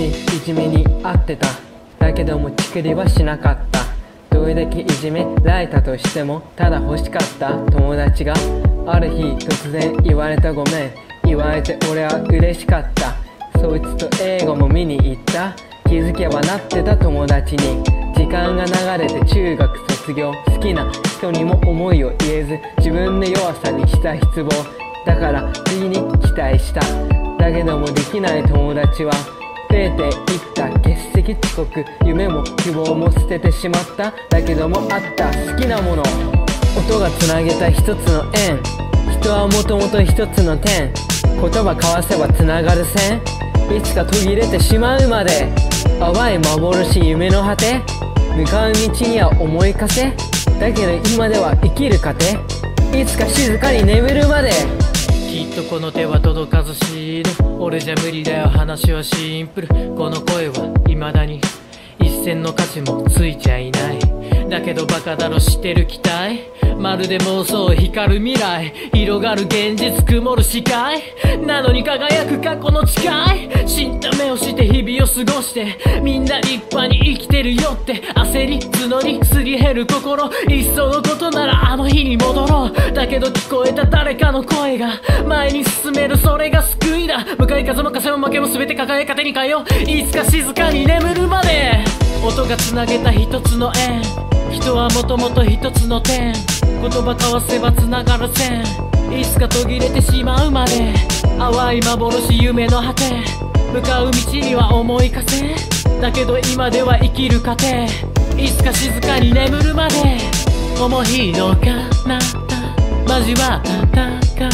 しいじめに遭ってた。だけどもチクリはしなかった。どれだけいじめられたとしてもただ欲しかった友達がある日突然言われた。ごめん言われて俺は嬉しかった。そいつと映画も見に行った。気づけばなってた友達に。時間が流れて中学卒業。好きな人にも思いを言えず自分の弱さにした失望だから次に期待した。だけどもできない友達は増えていった。欠席遅刻夢も希望も捨ててしまった。だけどもあった好きなもの。音がつなげた一つの円。人はもともと一つの点。言葉交わせばつながる線。いつか途切れてしまうまで。淡い幻夢の果て。向かう道には思い風。だけど今では生きる糧。いつか静かに眠るまで。きっとこの手は届かずしる。俺じゃ無理だよ話はシンプル。この声は未だに一銭の価値もついちゃいない。だけどバカだろしてる期待。まるで妄想光る未来。広がる現実曇る視界。なのに輝く過去の誓い。死んだ目をして日々を過ごしてみんな立派に生きてるよって焦り募りすり減る心。いっそのことならあの日に戻ろう。だけど聞こえた誰かの声が前に進めるそれが救いだ。向かい風も風も負けも全て抱え糧に変えよう。いつか静かに眠るまで。音がつなげた一つの円。人はもともと一つの点。言葉交わせばつながる線。いつか途切れてしまうまで。淡い幻夢の果て。向かう道には思い風。だけど今では生きる糧。いつか静かに眠るまで。思いの彼方交わったから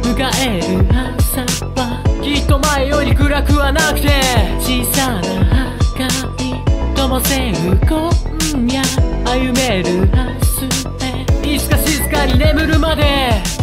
迎える朝はきっと前より暗くはなくて小さな明かり灯せる今夜歩める明日へ。いつか静かに眠るまで。